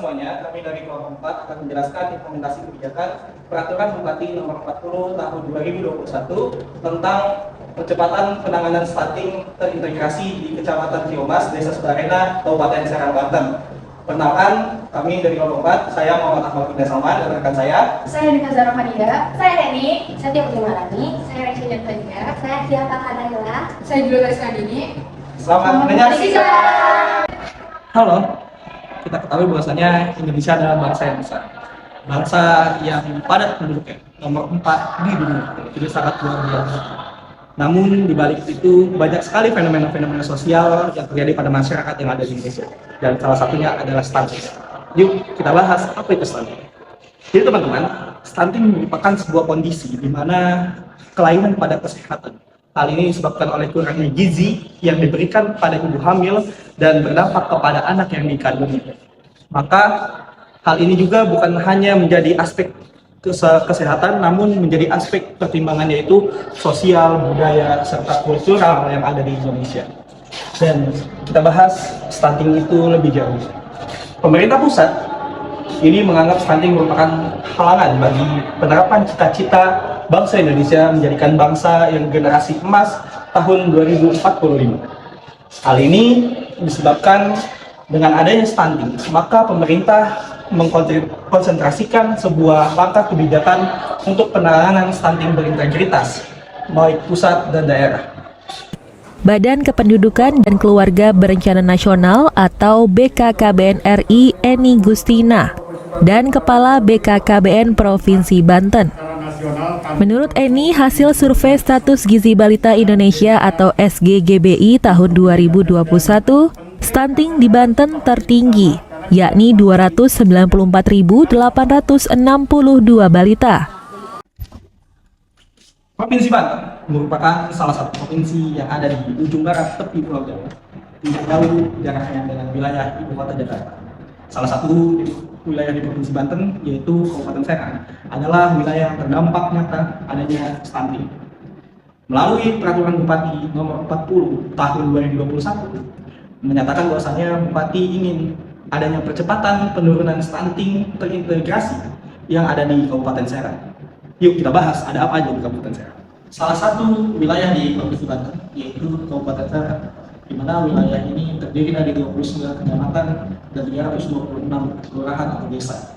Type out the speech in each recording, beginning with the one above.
semuanya, kami dari kelompok 4 akan menjelaskan implementasi kebijakan Peraturan Bupati Nomor 40 Tahun 2021 tentang percepatan penanganan stunting terintegrasi di Kecamatan Ciomas, Desa Sukarena, Kabupaten Serang, Banten. Perkenalkan, kami dari kelompok 4, saya Muhammad Ahmad Ibn Salman dan rekan saya Dika Zarafania, Saya Reni, saya Tia Putimarani, saya Resya Jantania, saya Kia Pakadayla, saya juga Rizka Dini. Selamat menyaksikan. Halo, kita ketahui bahwasanya Indonesia adalah bangsa yang besar, bangsa yang padat penduduknya, nomor 4 di dunia, jadi sangat luar biasa. Namun di balik itu banyak sekali fenomena-fenomena sosial yang terjadi pada masyarakat yang ada di Indonesia, dan salah satunya adalah stunting. Yuk kita bahas apa itu stunting. Jadi teman-teman, stunting merupakan sebuah kondisi di mana kelainan pada kesehatan. Hal ini disebabkan oleh kurangnya gizi yang diberikan pada ibu hamil dan berdampak kepada anak yang dikandungnya. Maka hal ini juga bukan hanya menjadi aspek kesehatan, namun menjadi aspek pertimbangan yaitu sosial, budaya, serta kultural yang ada di Indonesia. Dan kita bahas stunting itu lebih jauh. Pemerintah pusat ini menganggap stunting merupakan halangan bagi penerapan cita-cita bangsa Indonesia menjadikan bangsa yang generasi emas tahun 2045. Hal ini disebabkan dengan adanya stunting, maka pemerintah mengkonsentrasikan sebuah langkah kebijakan untuk penanganan stunting berintegritas, baik pusat dan daerah. Badan Kependudukan dan Keluarga Berencana Nasional atau BKKBN RI Eni Gustina dan Kepala BKKBN Provinsi Banten. Menurut Eni, hasil survei status gizi balita Indonesia atau SGGBI tahun 2021, stunting di Banten tertinggi, yakni 294.862 balita. Provinsi Banten merupakan salah satu provinsi yang ada di ujung barat tepi Pulau Jawa, tidak jauh jaraknya dengan wilayah ibu kota Jakarta. Salah satu wilayah di Provinsi Banten, yaitu Kabupaten Serang, adalah wilayah yang terdampak nyata adanya stunting. Melalui Peraturan Bupati Nomor 40 Tahun 2021, menyatakan bahwasanya Bupati ingin adanya percepatan penurunan stunting terintegrasi yang ada di Kabupaten Serang. Yuk kita bahas ada apa aja di Kabupaten Serang. Salah satu wilayah di Provinsi Banten yaitu Kabupaten Serang, di mana wilayah ini terdiri dari 29 kecamatan dan 326 kelurahan atau desa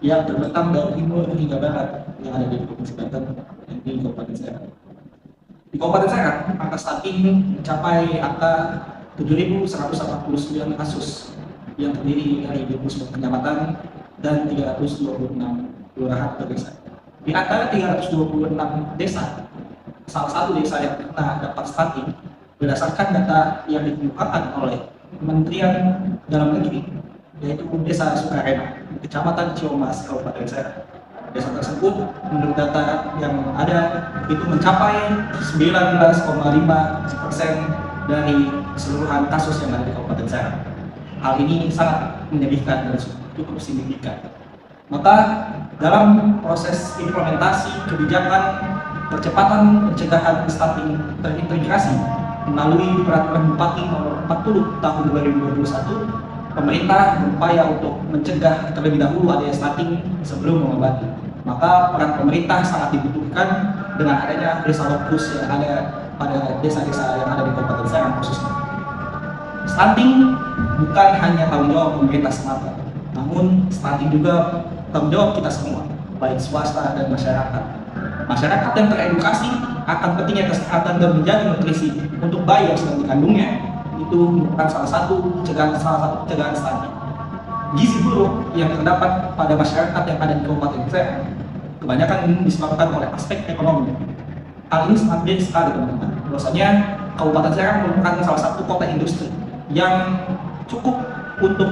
yang terbentang dari timur hingga barat yang ada di Provinsi Banten dan di Kabupaten Serang. Di Kabupaten Serang, angka stunting mencapai angka 7.149 kasus yang terdiri dari 29 kecamatan dan 326 kelurahan atau desa. Di antara 326 desa, salah satu desa yang terkena dampak stunting berdasarkan data yang dikemukakan oleh Kementerian Dalam Negeri, yaitu Desa Sukarena, Kecamatan Ciomas, Kabupaten Serang. Desa tersebut menurut data yang ada itu mencapai 19,5% dari keseluruhan kasus yang ada di Kabupaten Serang. Hal ini sangat menyedihkan dan cukup signifikan. Maka dalam proses implementasi kebijakan percepatan pencegahan stunting terintegrasi melalui Peraturan Bupati Nomor 40 Tahun 2021, pemerintah berupaya untuk mencegah terlebih dahulu adanya stunting sebelum mengobati. Maka peran pemerintah sangat dibutuhkan dengan adanya desa lokus yang ada pada desa-desa yang ada di Kabupaten Serang khususnya. Stunting bukan hanya tanggung jawab pemerintah semata, namun stunting juga tanggung jawab kita semua, baik swasta dan masyarakat. Masyarakat yang teredukasi akan pentingnya kesehatan dan menjaga nutrisi untuk bayi yang sedang dikandungnya itu merupakan salah satu pencegahan stunting. Gizi buruk yang terdapat pada masyarakat yang ada di Kabupaten Serang kebanyakan disebabkan oleh aspek ekonomi. Hal ini sangat jelas sekali teman-teman. Bahwasanya Kabupaten Serang merupakan salah satu kota industri yang cukup untuk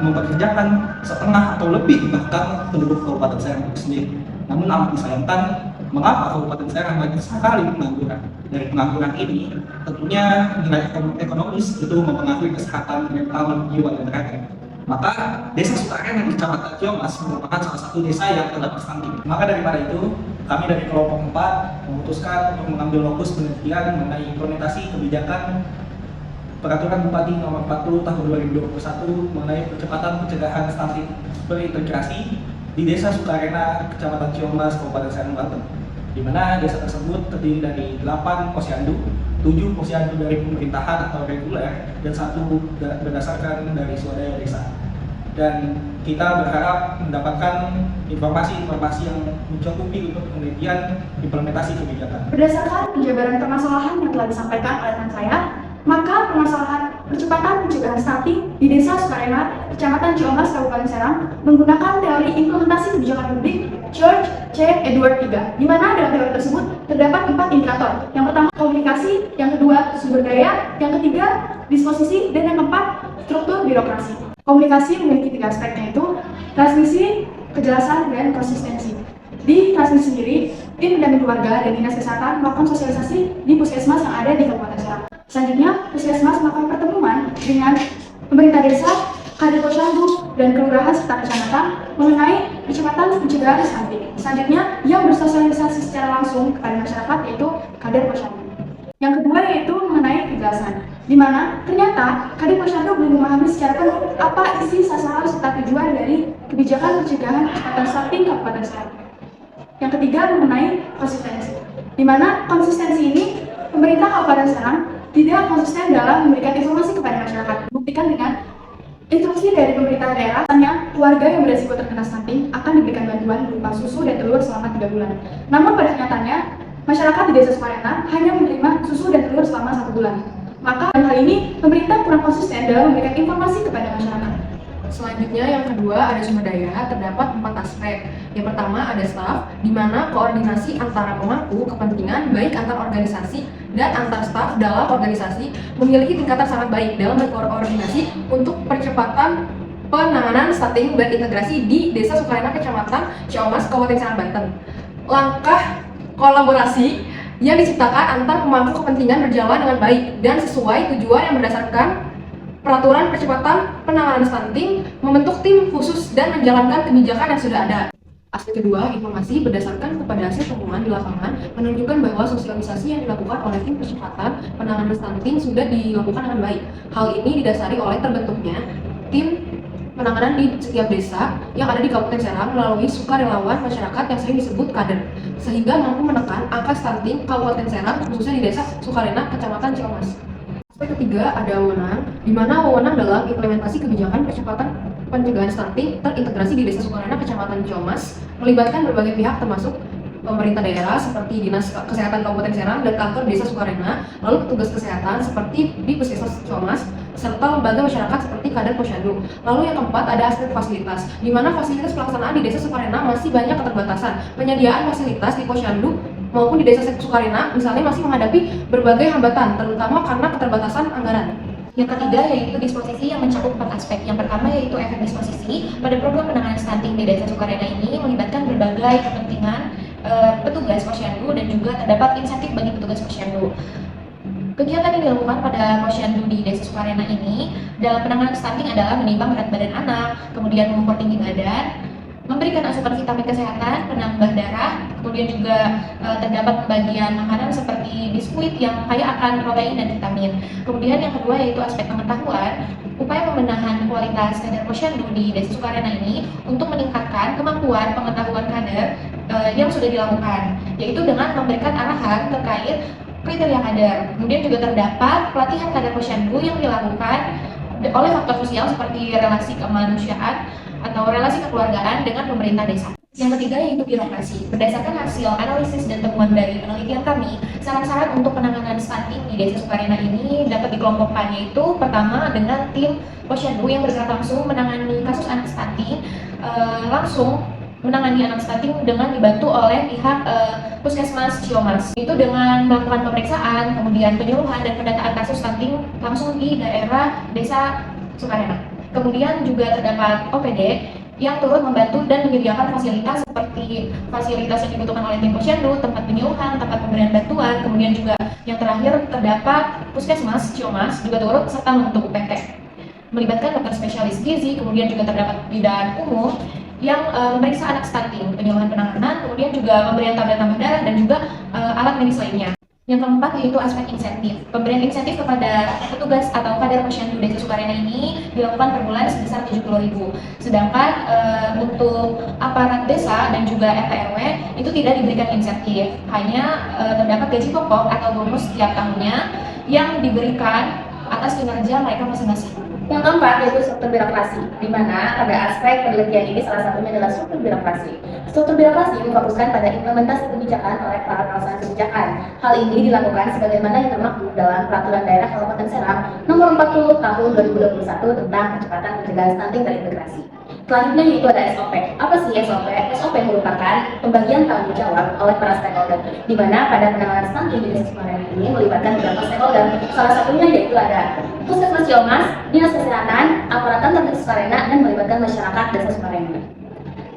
mempekerjakan setengah atau lebih bahkan penduduk Kabupaten Serang itu sendiri. Namun amat disayangkan, mengapa Kabupaten Serang banyak sekali pengangguran. Dari pengangguran ini, tentunya nilai ekonomis itu mempengaruhi kesehatan mental, jiwa, dan raga. Maka Desa Sukarena di Kecamatan Ciomas merupakan salah satu desa yang terdapat stunting. Maka daripada itu, kami dari kelompok 4 memutuskan untuk mengambil fokus penelitian mengenai implementasi kebijakan Peraturan Bupati Nomor 40 Tahun 2021 mengenai percepatan pencegahan stunting berintegrasi di Desa Sukarena, Kecamatan Ciamas, Kabupaten Serang, Banten, di mana desa tersebut terdiri dari 8 posyandu, 7 posyandu dari pemerintahan atau reguler, dan 1 berdasarkan dari swadaya desa. Dan kita berharap mendapatkan informasi-informasi yang mencukupi untuk penelitian implementasi kebijakan. Berdasarkan penjabaran permasalahan yang telah disampaikan oleh rekan saya, maka permasalahan percepatan pencegahan stunting di Desa Sukarena, Kecamatan Ciamas, Kabupaten Serang menggunakan teori implementasi kebijakan publik George C. Edward III, di mana dalam teori tersebut terdapat 4 indikator. Yang pertama komunikasi, yang kedua sumber daya, yang ketiga disposisi, dan yang keempat struktur birokrasi. Komunikasi memiliki 3 aspek, yaitu transmisi, kejelasan, dan konsistensi. Di transmisi sendiri, tim pendamping keluarga dan dinas kesehatan melakukan sosialisasi di puskesmas yang ada di Kabupaten Serang. Selanjutnya, puskesmas melakukan pertemuan dengan pemerintah desa, kader posyandu, dan kelurahan serta kecamatan mengenai percepatan pencegahan stunting. Selanjutnya, yang bersosialisasi secara langsung kepada masyarakat yaitu kader posyandu. Yang kedua yaitu mengenai kejelasan, di mana ternyata kader posyandu belum memahami secara penuh apa isi, sasaran, serta tujuan dari kebijakan pencegahan percepatan stunting Kabupaten Serang. Yang ketiga mengenai konsistensi, di mana konsistensi ini pemerintah Kabupaten Serang tidak konsisten dalam memberikan informasi kepada masyarakat. Buktikan dengan instruksi dari pemerintah daerah, tanya keluarga yang beresiko terkena stunting akan diberikan bantuan berupa susu dan telur selama 3 bulan. Namun pada kenyataannya, masyarakat di Desa Sukarena hanya menerima susu dan telur selama 1 bulan. Maka dalam hal ini, pemerintah kurang konsisten dalam memberikan informasi kepada masyarakat. Selanjutnya yang kedua ada sumber daya, terdapat 4 aspek. Yang pertama ada staf, di mana koordinasi antara pemangku kepentingan baik antar organisasi dan antar staf dalam organisasi memiliki tingkatan sangat baik dalam berkoordinasi untuk percepatan penanganan stunting berintegrasi di Desa Sukarena, Kecamatan Ciamas, Kabupaten Serang, Banten. Langkah kolaborasi yang diciptakan antar pemangku kepentingan berjalan dengan baik dan sesuai tujuan yang berdasarkan peraturan percepatan penanganan stunting, membentuk tim khusus dan menjalankan kebijakan yang sudah ada. Aspek kedua, informasi berdasarkan kepada hasil temuan di lapangan menunjukkan bahwa sosialisasi yang dilakukan oleh tim percepatan penanganan stunting sudah dilakukan dengan baik. Hal ini didasari oleh terbentuknya tim penanganan di setiap desa yang ada di Kabupaten Serang melalui sukarelawan masyarakat yang sering disebut kader, sehingga mampu menekan angka stunting Kabupaten Serang khususnya di Desa Sukarena, Kecamatan Ciamas. Aspek ketiga ada wewenang, di mana wewenang dalam implementasi kebijakan percepatan pencegahan stunting terintegrasi di Desa Sukarena, Kecamatan Ciamas, melibatkan berbagai pihak termasuk pemerintah daerah seperti Dinas Kesehatan Kabupaten Serang dan kantor Desa Sukarena, lalu petugas kesehatan seperti di Puskesmas Ciamas, serta lembaga masyarakat seperti kader posyandu. Lalu yang keempat ada aspek fasilitas, di mana fasilitas pelaksanaan di Desa Sukarena masih banyak keterbatasan. Penyediaan fasilitas di posyandu maupun di Desa Sukarena misalnya masih menghadapi berbagai hambatan, terutama karena keterbatasan anggaran. Yang ketiga yaitu disposisi yang mencakup 4 aspek. Yang pertama yaitu efek disposisi. Pada program penanganan stunting di Desa Sukarena ini melibatkan berbagai kepentingan petugas posyandu dan juga terdapat insentif bagi petugas posyandu. Kegiatan yang dilakukan pada posyandu di Desa Sukarena ini dalam penanganan stunting adalah menimbang berat badan anak, kemudian mengukur tinggi badan, memberikan asupan vitamin kesehatan, penambah darah, kemudian juga terdapat pembagian makanan seperti biskuit yang kaya akan protein dan vitamin. Kemudian yang kedua yaitu aspek pengetahuan, upaya pembenahan kualitas kader posyandu di Desa Sukarena ini untuk meningkatkan kemampuan pengetahuan kader yang sudah dilakukan, yaitu dengan memberikan arahan terkait kriteria kader. Kemudian juga terdapat pelatihan kader posyandu yang dilakukan oleh faktor sosial seperti relasi kemanusiaan atau relasi kekeluargaan dengan pemerintah desa. Yang ketiga yaitu birokrasi. Berdasarkan hasil analisis dan temuan dari penelitian kami, saran-saran untuk penanganan stunting di Desa Sukarena ini dapat dikelompokkan, yaitu pertama dengan tim posyandu yang bergerak langsung menangani kasus anak stunting, langsung menangani anak stunting dengan dibantu oleh pihak Puskesmas Ciamas. Itu dengan melakukan pemeriksaan, kemudian penyuluhan dan pendataan kasus stunting langsung di daerah Desa Sukarena. Kemudian juga terdapat OPD yang turut membantu dan menyediakan fasilitas seperti fasilitas yang dibutuhkan oleh tim posyandu, tempat penyuluhan, tempat pemberian bantuan, kemudian juga yang terakhir terdapat Puskesmas Ciamas juga turut serta membentuk UPT, melibatkan dokter spesialis gizi, kemudian juga terdapat bidan umum yang memeriksa anak stunting, penyuluhan penanganan, kemudian juga pemberian tablet tambah darah dan juga alat medis lainnya. Yang keempat yaitu aspek insentif. Pemberian insentif kepada petugas atau kader posyandu Desa Sukarena ini dilakukan per bulan sebesar 70.000. Sedangkan untuk aparat desa dan juga RT RW itu tidak diberikan insentif, hanya terdapat gaji pokok atau bonus setiap tahunnya yang diberikan atas kinerja mereka masing-masing. Yang keempat yaitu struktur birokrasi, di mana pada aspek penelitian ini salah satunya adalah struktur birokrasi. Struktur birokrasi memfokuskan pada implementasi kebijakan oleh para pelaksana kebijakan. Hal ini dilakukan sebagaimana yang termaktub dalam Peraturan Daerah Kabupaten Serang Nomor 40 Tahun 2021 tentang percepatan pencegahan stunting terintegrasi. Selanjutnya yaitu ada SOP. Apa sih SOP? SOP merupakan pembagian tanggung jawab oleh para stakeholder, di mana pada penanganan stunting di Desa Sukarena ini melibatkan beberapa stakeholder. Salah satunya yaitu ada Puskesmas Ciamas, Dinas Kesehatan, aparat kantor Desa Sukarena, dan melibatkan masyarakat Desa Sukarena.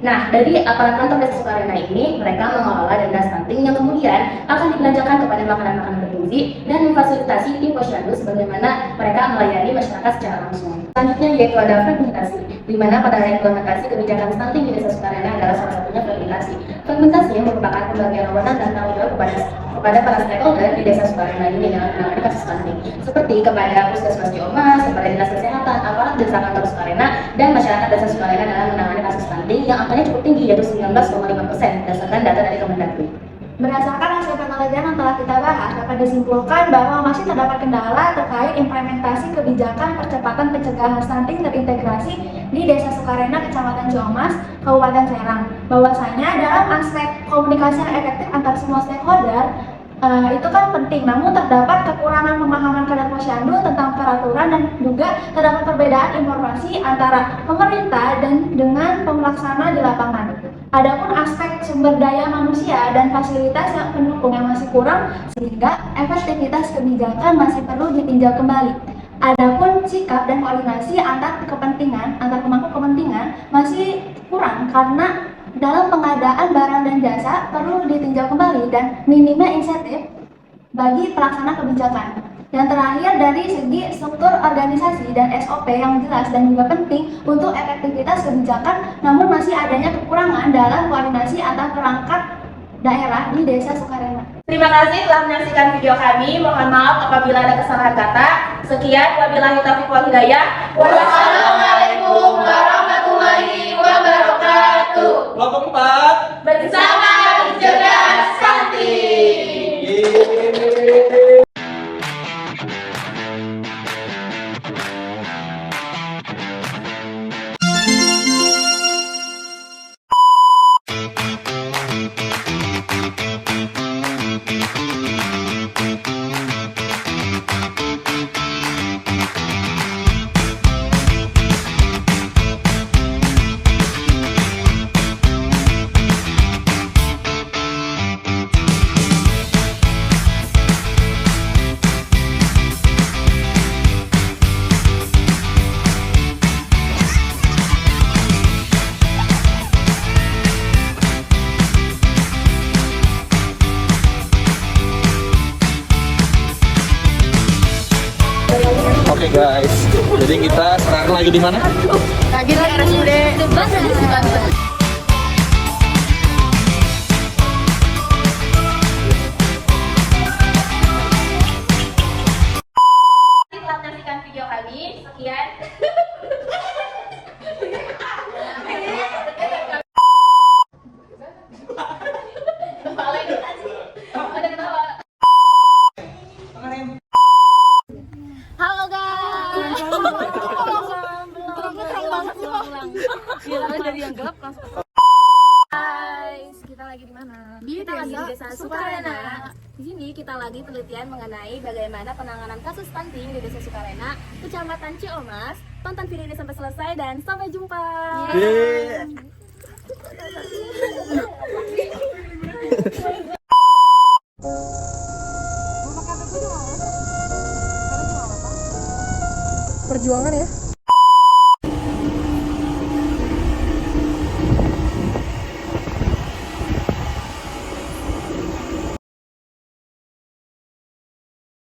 Nah, dari aparat kantor Desa Sukarena ini, mereka mengelola dana stunting yang kemudian akan dibelanjakan kepada makanan-makanan bergizi dan memfasilitasi tim posyandu sebagaimana mereka melayani masyarakat secara langsung. Selanjutnya yaitu ada fragmentasi, di mana pada implementasi kebijakan stunting di Desa Sukarena adalah salah satunya fragmentasi. Fragmentasi yang merupakan pembagian wewenang dan tanggung jawab kepada para stakeholder di Desa Sukarena ini dalam menangani kasus stunting, seperti kepada Puskesmas Ciamas, kepada Dinas Kesehatan, aparat Desa Kantor Sukarena, dan masyarakat Desa Sukarena dalam menangani kasus stunting yang angkanya cukup tinggi yaitu 19,5% berdasarkan data dari Kemendagri. Berdasarkan hasil penelitian yang telah kita bahas, dapat disimpulkan bahwa masih terdapat kendala terkait implementasi kebijakan percepatan pencegahan stunting terintegrasi di Desa Sukarena, Kecamatan Ciamas, Kabupaten Serang. Bahwasanya dalam aspek komunikasi yang efektif antar semua stakeholder itu kan penting, namun terdapat kekurangan pemahaman kader posyandu tentang peraturan dan juga terdapat perbedaan informasi antara pemerintah dan dengan pelaksana di lapangan. Adapun aspek sumber daya manusia dan fasilitas yang pendukung yang masih kurang sehingga efektivitas kebijakan masih perlu ditinjau kembali. Adapun sikap dan koordinasi antar pemangku kepentingan masih kurang karena dalam pengadaan barang dan jasa perlu ditinjau kembali dan minimnya insentif bagi pelaksana kebijakan. Yang terakhir dari segi struktur organisasi dan SOP yang jelas dan juga penting untuk efektivitas kebijakan, namun masih adanya kekurangan dalam koordinasi antar perangkat daerah di Desa Sukarena. Terima kasih telah menyaksikan video kami. Mohon maaf apabila ada kesalahan kata. Sekian, wabillahi taufiq wal hidayah. Wassalamualaikum warahmatullahi wabarakatuh. Kelompok 4 Bersama mencegah stunting. Oke guys, jadi kita sekarang lagi di mana? Lagi di RSUD Banten. Telah menyaksikan video kami. Sekian. Halo guys. Guys, kita lagi di mana? Kita lagi di Desa Sukarena. Di sini kita lagi penelitian mengenai bagaimana penanganan kasus stunting di Desa Sukarena, Kecamatan Ciamas. Tonton video ini sampai selesai dan sampai jumpa. Perjuangan ya.